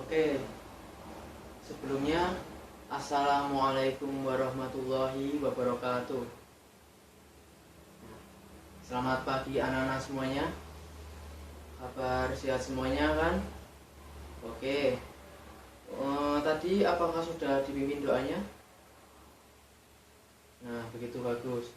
Oke, sebelumnya Assalamualaikum warahmatullahi wabarakatuh. Selamat pagi anak-anak semuanya. Kabar sehat semuanya kan? Oke. Tadi apakah sudah dipimpin doanya? Nah, begitu bagus.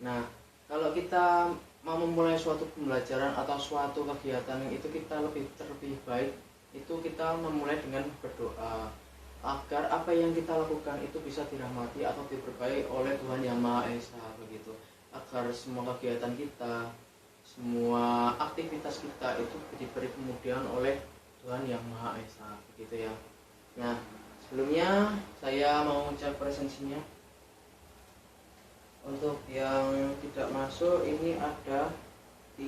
Nah, kalau kita mau memulai suatu pembelajaran atau suatu kegiatan itu kita lebih baik itu kita memulai dengan berdoa agar apa yang kita lakukan itu bisa dirahmati atau diberkahi oleh Tuhan Yang Maha Esa begitu, agar semua kegiatan kita, semua aktivitas kita itu diberi kemudahan oleh Tuhan Yang Maha Esa begitu ya. Nah, sebelumnya saya mau cek presensinya. Untuk yang tidak masuk ini ada 3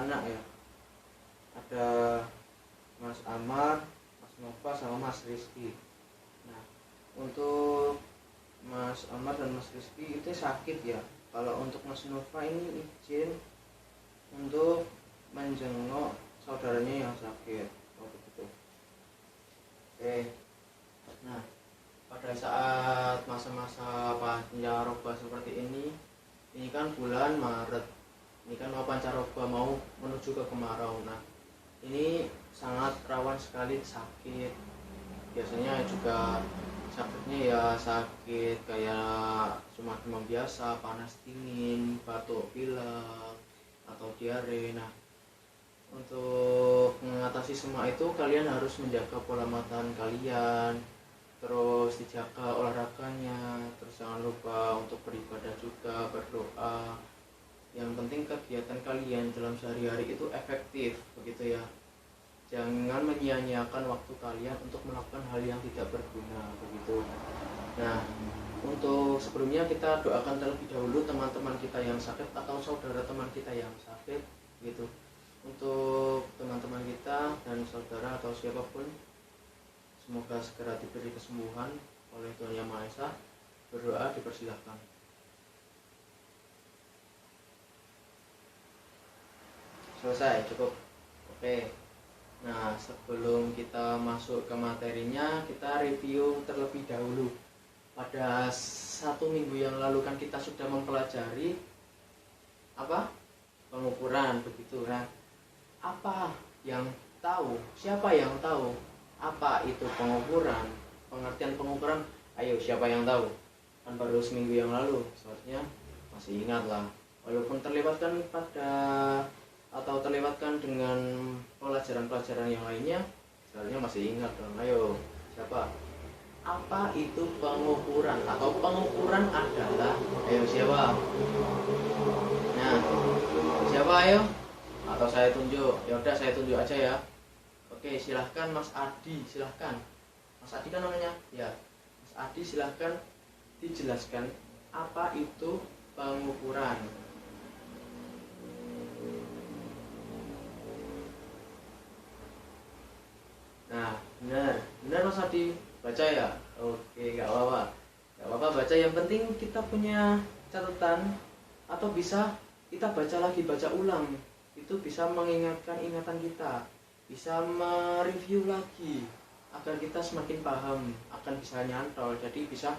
anak ya, ada Mas Amar, Mas Nova sama Mas Rizky. Nah, untuk Mas Amar dan Mas Rizky itu sakit ya. Kalau untuk Mas Nova ini izin untuk menjenguk saudaranya yang sakit. Oh begitu. Oke. Nah, pada saat masa-masa pancaroba seperti ini kan bulan Maret. Ini kan mau pancaroba, mau menuju ke kemarau. Nah, ini sangat rawan sekali sakit. Biasanya juga sakitnya ya sakit kayak cuma demam biasa, panas dingin, batuk pilek atau diare. Nah, untuk mengatasi semua itu kalian harus menjaga pola makan kalian, terus dijaga olahraganya, terus jangan lupa untuk beribadah juga, berdoa. Yang penting kegiatan kalian dalam sehari-hari itu efektif begitu ya. Jangan menyia-nyiakan waktu kalian untuk melakukan hal yang tidak berguna begitu. Nah, untuk sebelumnya kita doakan terlebih dahulu teman-teman kita yang sakit atau saudara teman kita yang sakit gitu. Untuk teman-teman kita dan saudara atau siapapun, semoga segera diberi kesembuhan oleh Tuhan Yang Maha Esa. Berdoa dipersilahkan. Selesai, cukup. Oke. Nah, sebelum kita masuk ke materinya, kita review terlebih dahulu. Pada 1 minggu yang lalu kan kita sudah mempelajari apa? Pengukuran begitu. Nah, apa yang tahu? Siapa yang tahu apa itu pengukuran? Pengertian pengukuran, ayo siapa yang tahu? Kan baru seminggu yang lalu, seharusnya masih ingat lah. Walaupun terlewatkan atau terlewatkan dengan pelajaran-pelajaran yang lainnya, seharusnya masih ingat dong. Ayo, siapa? Apa itu pengukuran? Atau pengukuran adalah, ayo siapa? Nah, siapa ayo? Atau saya tunjuk? Ya udah saya tunjuk aja ya. Oke, silahkan Mas Adi, silahkan. Mas Adi kan namanya? Ya, Mas Adi silahkan dijelaskan apa itu pengukuran. Nah, benar Mas Adi, baca ya. Oke, nggak apa-apa baca. Yang penting kita punya catatan atau bisa kita baca lagi, baca ulang. Itu bisa mengingatkan ingatan kita, bisa mereview lagi agar kita semakin paham, akan bisa nyantol. Jadi bisa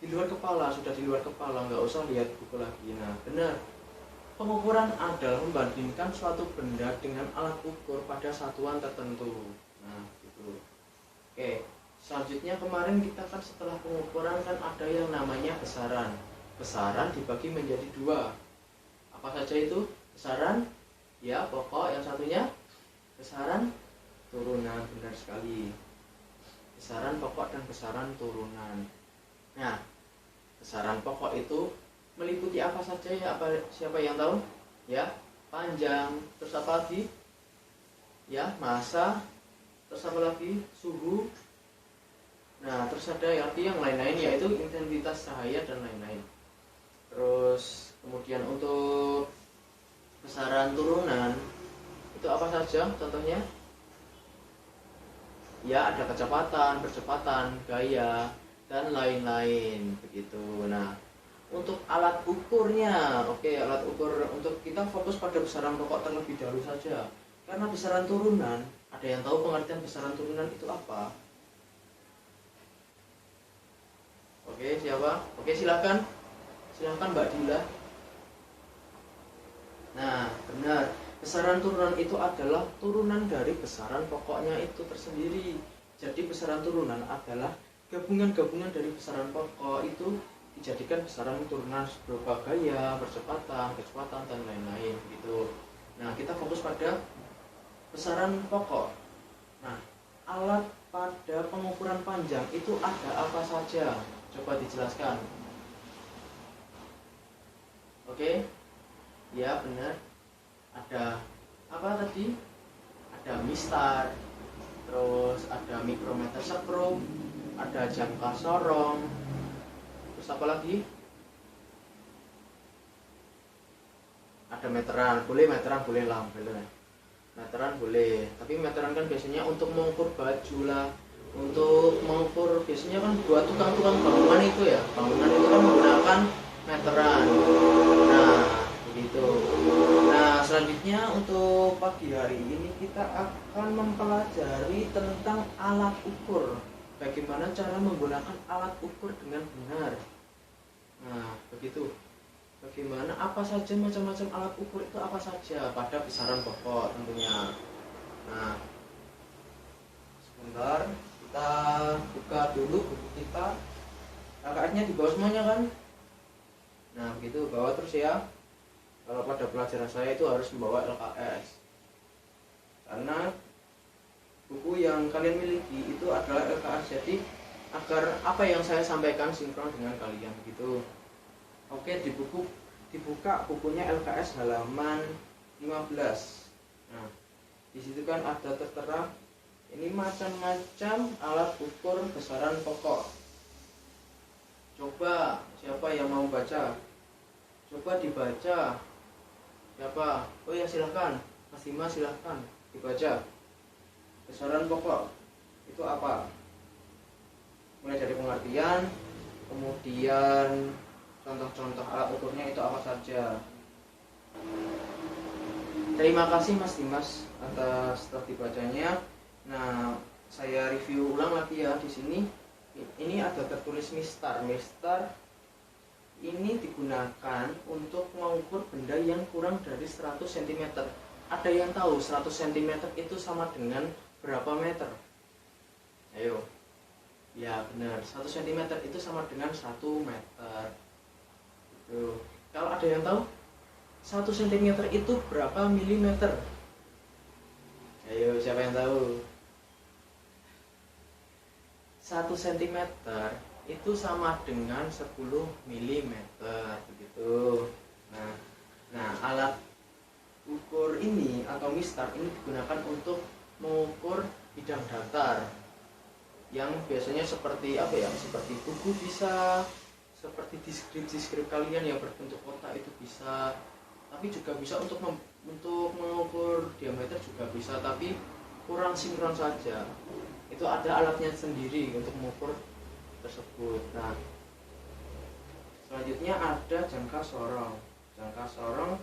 di luar kepala, sudah di luar kepala, nggak usah lihat buku lagi. Nah, benar. Pengukuran adalah membandingkan suatu benda dengan alat ukur pada satuan tertentu. Nah, gitu. Oke, selanjutnya kemarin kita kan setelah pengukuran kan ada yang namanya besaran. Besaran dibagi menjadi 2. Apa saja itu? Besaran, ya pokok, yang satunya besaran turunan, benar sekali. Besaran pokok dan besaran turunan. Nah, besaran pokok itu meliputi apa saja ya? Siapa yang tahu? Ya, panjang, terus apa lagi? Ya, massa, terus apa lagi? Suhu. Nah, terus ada lagi yang lain-lain, yaitu intensitas cahaya dan lain-lain. Terus kemudian untuk besaran turunan itu apa saja contohnya? Ya, ada kecepatan, percepatan, gaya, dan lain-lain begitu. Nah, untuk alat ukurnya, oke, alat ukur untuk kita fokus pada besaran pokok terlebih dahulu saja. Karena besaran turunan Ada yang tahu pengertian besaran turunan itu apa? Oke, siapa? Oke, silakan Mbak Dila. Nah, benar. Besaran turunan itu adalah turunan dari besaran pokoknya itu tersendiri. Jadi besaran turunan adalah gabungan-gabungan dari besaran pokok itu dijadikan besaran turunan berupa gaya, kecepatan, dan lain-lain gitu. Nah, kita fokus pada besaran pokok. Nah, alat pada pengukuran panjang itu ada apa saja? Coba dijelaskan. Oke? Ya, benar. Ada apa tadi? Ada mistar, terus ada mikrometer skru, ada jangka sorong, terus apa lagi? Ada meteran, boleh lah, boleh. Meteran boleh, tapi meteran kan biasanya untuk mengukur baju lah, untuk mengukur biasanya kan buat tukang-tukang bangunan itu ya, bangunan itu kan menggunakan meteran. Nah, begitu. Nah, selanjutnya untuk pagi hari ini kita akan mempelajari tentang alat ukur. Bagaimana cara menggunakan alat ukur dengan benar. Nah, begitu. Bagaimana, apa saja macam-macam alat ukur itu apa saja pada besaran pokok tentunya. Nah, sebentar kita buka dulu buku kita. KKS-nya di bawah semuanya kan? Nah, begitu, bawa terus ya. Kalau pada pelajaran saya itu harus membawa LKS, karena buku yang kalian miliki itu adalah LKS, jadi agar apa yang saya sampaikan sinkron dengan kalian begitu. Oke, dibuka bukunya LKS halaman 15. Nah, di situ kan ada tertera ini macam-macam alat ukur besaran pokok. Coba siapa yang mau baca? Coba dibaca. Siapa? Oh ya, silahkan Mas Dimas, silahkan dibaca. Besaran pokok itu apa? Mulai dari pengertian, kemudian contoh-contoh alat ukurnya itu apa saja. Terima kasih Mas Dimas atas telah dibacanya. Nah, saya review ulang lagi ya di sini. Ini ada tertulis mistar. Mistar ini digunakan untuk mengukur benda yang kurang dari 100 cm. Ada yang tahu 100 cm itu sama dengan berapa meter? Ayo. Ya, benar. 1 cm itu sama dengan 1 meter. Tuh. Kalau ada yang tahu 1 cm itu berapa milimeter? Ayo, siapa yang tahu? 1 cm itu sama dengan 10 mm begitu. Nah, alat ukur ini atau mistar ini digunakan untuk mengukur bidang datar yang biasanya seperti apa ya? Seperti buku bisa, seperti diskrip kalian yang berbentuk kotak itu bisa, tapi juga bisa untuk mengukur diameter juga bisa, tapi kurang sinkron saja. Itu ada alatnya sendiri untuk mengukur tersebut. Nah, selanjutnya ada jangka sorong. Jangka sorong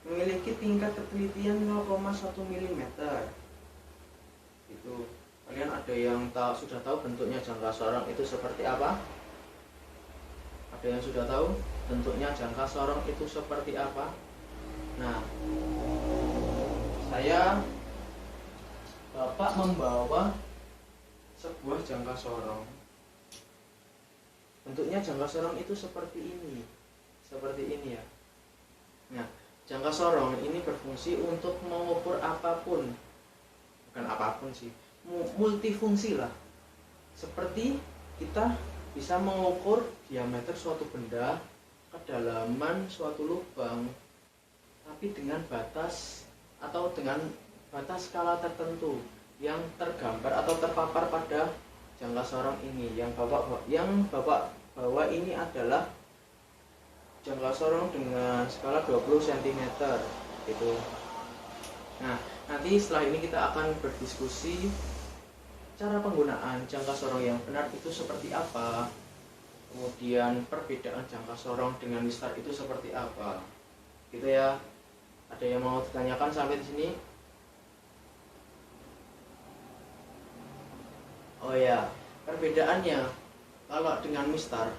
memiliki tingkat ketelitian 0,1 mm. Itu kalian ada yang sudah tahu bentuknya jangka sorong itu seperti apa? Ada yang sudah tahu bentuknya jangka sorong itu seperti apa? Nah, Bapak membawa sebuah jangka sorong. Bentuknya jangka sorong itu seperti ini ya. Nah, jangka sorong ini berfungsi untuk mengukur apapun, bukan apapun sih, multifungsi lah. Seperti kita bisa mengukur diameter suatu benda, kedalaman suatu lubang, tapi dengan batas atau dengan batas skala tertentu yang tergambar atau terpapar pada jangka sorong ini. Yang Bapak bawa ini adalah jangka sorong dengan skala 20 cm gitu. Nah, nanti setelah ini kita akan berdiskusi cara penggunaan jangka sorong yang benar itu seperti apa, kemudian perbedaan jangka sorong dengan mistar itu seperti apa gitu ya. Ada yang mau ditanyakan sampai di sini? Oh ya, perbedaannya kalau dengan mistar,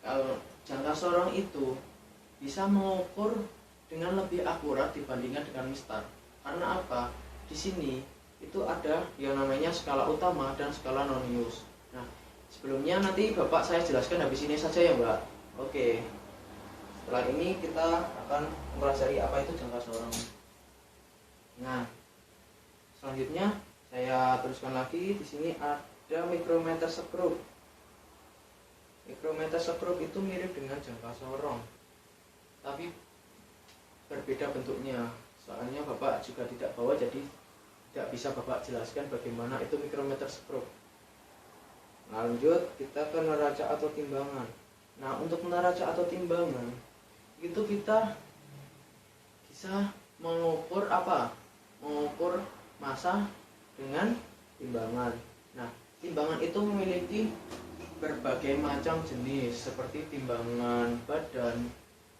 kalau jangka sorong itu bisa mengukur dengan lebih akurat dibandingkan dengan mistar. Karena apa? Di sini itu ada yang namanya skala utama dan skala nonius. Nah, sebelumnya nanti Bapak saya jelaskan habis ini saja ya, Mbak. Oke. Setelah ini kita akan mempelajari apa itu jangka sorong. Nah, selanjutnya saya teruskan lagi. Di sini ada mikrometer sekrup. Mikrometer sekrup itu mirip dengan jangka sorong, tapi berbeda bentuknya. Soalnya Bapak juga tidak bawa, jadi tidak bisa Bapak jelaskan bagaimana itu mikrometer sekrup. Lanjut kita ke neraca atau timbangan. Nah, untuk neraca atau timbangan itu kita bisa mengukur apa? Mengukur massa dengan timbangan. Nah, timbangan itu memiliki berbagai macam jenis, seperti timbangan badan,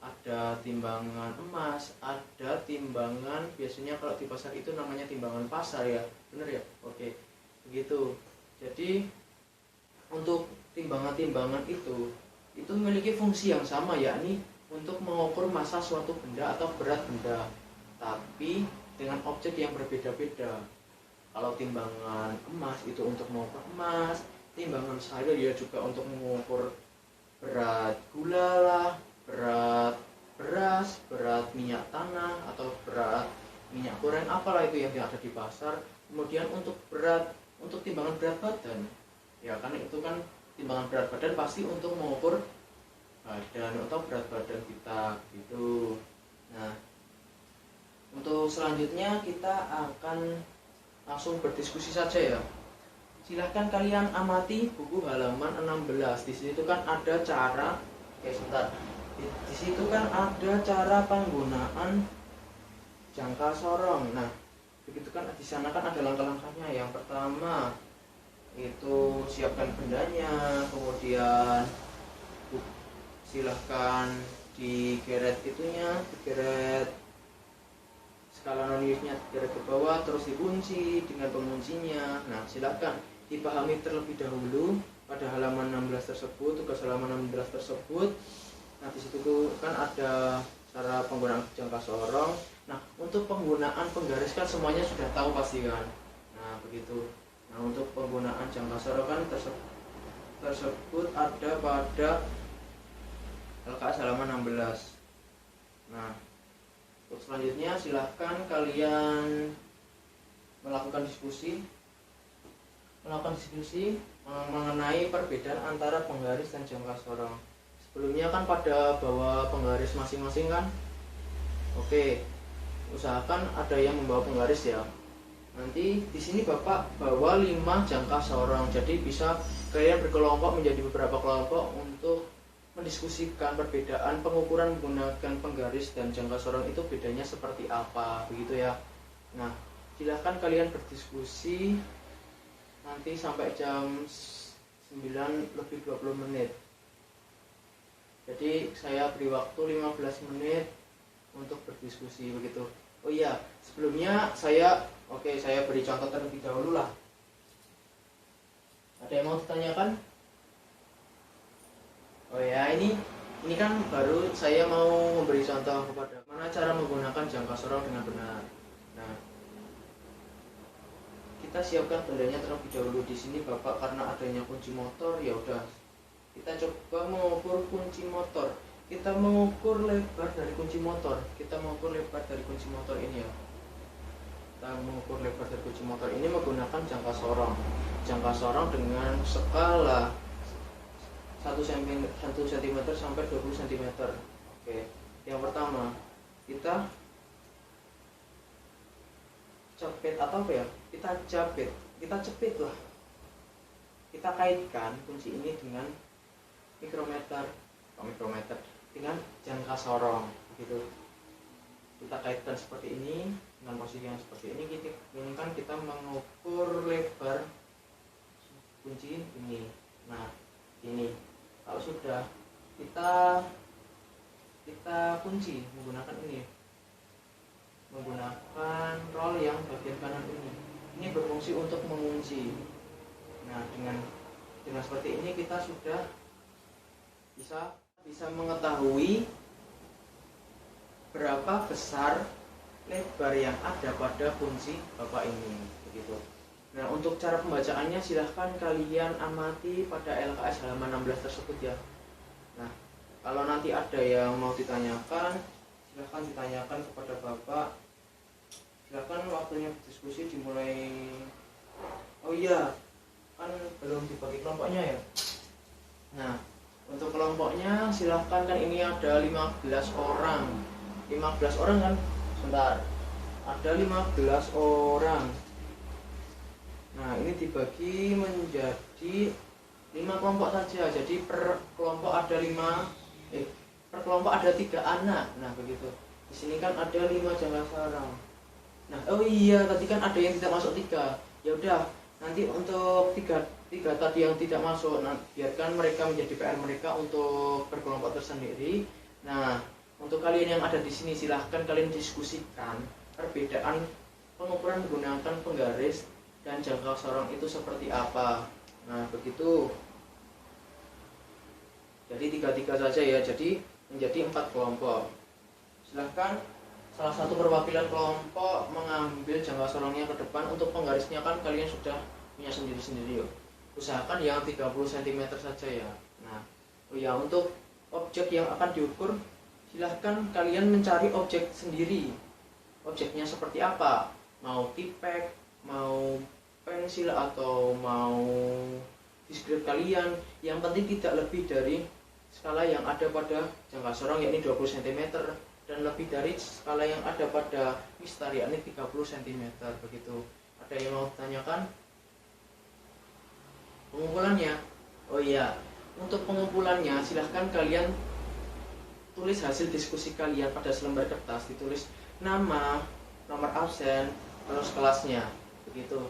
ada timbangan emas, ada timbangan, biasanya kalau di pasar itu namanya timbangan pasar ya, bener ya? Oke, begitu. Jadi untuk timbangan-timbangan itu memiliki fungsi yang sama, yakni untuk mengukur massa suatu benda atau berat benda, tapi dengan objek yang berbeda-beda. Kalau timbangan emas itu untuk mengukur emas, timbangan sayur ya juga untuk mengukur berat gula lah, berat beras, berat minyak tanah, atau berat minyak goreng, apalah itu yang ada di pasar. Kemudian untuk timbangan berat badan, ya kan itu kan timbangan berat badan pasti untuk mengukur badan atau berat badan kita gitu. Nah, untuk selanjutnya kita akan langsung berdiskusi saja ya. Silahkan kalian amati buku halaman 16. Di situ kan ada cara, sebentar. Di situ kan ada cara penggunaan jangka sorong. Nah, begitu kan di sana kan ada langkah-langkahnya. Yang pertama itu siapkan bendanya, kemudian silahkan digeret digeret skala noniusnya digeret ke bawah, terus dikunci dengan penguncinya. Nah, silahkan dipahami terlebih dahulu pada halaman 16 tersebut, tugas halaman 16 tersebut. Nah, di situ kan ada cara penggunaan jangka sorong. Nah, untuk penggunaan penggaris kan semuanya sudah tahu pasti kan. Nah, begitu. Nah, untuk penggunaan jangka sorong kan tersebut ada pada LKS halaman 16. Nah, untuk selanjutnya silahkan kalian melakukan diskusi mengenai perbedaan antara penggaris dan jangka sorong. Sebelumnya kan pada bawa penggaris masing-masing kan. Oke, usahakan ada yang membawa penggaris ya. Nanti di sini Bapak bawa 5 jangka sorong. Jadi bisa kalian berkelompok menjadi beberapa kelompok untuk mendiskusikan perbedaan pengukuran menggunakan penggaris dan jangka sorong itu bedanya seperti apa, begitu ya. Nah, silahkan kalian berdiskusi nanti sampai jam 9:20. Jadi saya beri waktu 15 menit untuk berdiskusi begitu. Oh iya, sebelumnya saya beri contoh terlebih dahulu lah. Ada yang mau ditanyakan? Oh ya, ini kan baru saya mau memberi contoh kepada mana cara menggunakan jangka sorong dengan benar. Nah, kita siapkan bendanya terlebih dahulu. Di sini Bapak karena adanya kunci motor, ya udah kita coba mengukur kunci motor. Kita mengukur lebar dari kunci motor. Ini ya. Kita mengukur lebar dari kunci motor ini menggunakan jangka sorong. Jangka sorong dengan skala 1 cm sampai 20 cm. Oke. Yang pertama, kita cepit atau apa ya? Kita cepit lah. Kita kaitkan kunci ini dengan mikrometer dengan jangka sorong gitu. Kita kaitkan seperti ini dengan posisi yang seperti ini. Ini kan kita mengukur lebar kunci ini. Nah, ini kalau sudah kita kunci menggunakan roll yang bagian kanan ini berfungsi untuk mengunci. Nah, dengan seperti ini kita sudah bisa mengetahui berapa besar lebar yang ada pada kunci Bapak ini, begitu. Nah, untuk cara pembacaannya silahkan kalian amati pada LKS halaman 16 tersebut ya. Nah, kalau nanti ada yang mau ditanyakan, silahkan ditanyakan kepada Bapak. Silahkan waktunya diskusi dimulai. Oh iya, kan belum dibagi kelompoknya ya. Nah, untuk kelompoknya silahkan, kan ini ada 15 orang. 15 orang kan? Sebentar. Ada 15 orang. Nah, ini dibagi menjadi 5 kelompok saja. Jadi per kelompok ada 3 anak. Nah, begitu. Di sini kan ada 5 jangka sarang. Nah, oh iya, tadi kan ada yang tidak masuk 3. Ya udah, nanti untuk tiga tadi yang tidak masuk, nah, biarkan mereka menjadi PR mereka untuk berkelompok tersendiri. Nah, untuk kalian yang ada di sini silahkan kalian diskusikan perbedaan pengukuran menggunakan penggaris dan jangka sorong itu seperti apa. Nah, begitu. Jadi 3 saja ya, jadi menjadi 4 kelompok. Silahkan salah satu perwakilan kelompok mengambil jangka sorongnya ke depan. Untuk penggarisnya kan kalian sudah punya sendiri-sendiri yuk. Usahakan yang 30 cm saja ya. Nah, oh ya, untuk objek yang akan diukur silahkan kalian mencari objek sendiri. Objeknya seperti apa? Mau tipek, mau pensil, atau mau diskrip kalian. Yang penting tidak lebih dari skala yang ada pada jangka sorong, yakni 20 cm, dan lebih dari skala yang ada pada mistar, yakni 30 cm, begitu. Ada yang mau ditanyakan? Pengumpulannya, oh iya, untuk pengumpulannya silahkan kalian tulis hasil diskusi kalian pada selembar kertas, ditulis nama, nomor absen, terus kelasnya, begitu.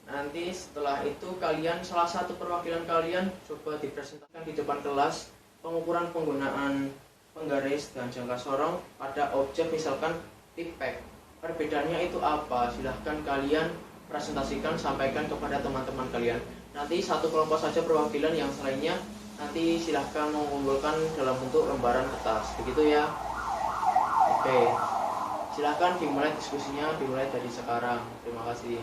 Nanti setelah itu kalian, salah satu perwakilan kalian coba dipresentasikan di depan kelas pengukuran penggunaan penggaris dan jangka sorong pada objek, misalkan tipek. Perbedaannya itu apa? Silahkan kalian presentasikan, sampaikan kepada teman-teman kalian. Nanti satu kelompok saja perwakilan, yang selainnya nanti silahkan mengumpulkan dalam bentuk lembaran kertas, begitu ya. Oke, silahkan dimulai diskusinya, dimulai dari sekarang. Terima kasih.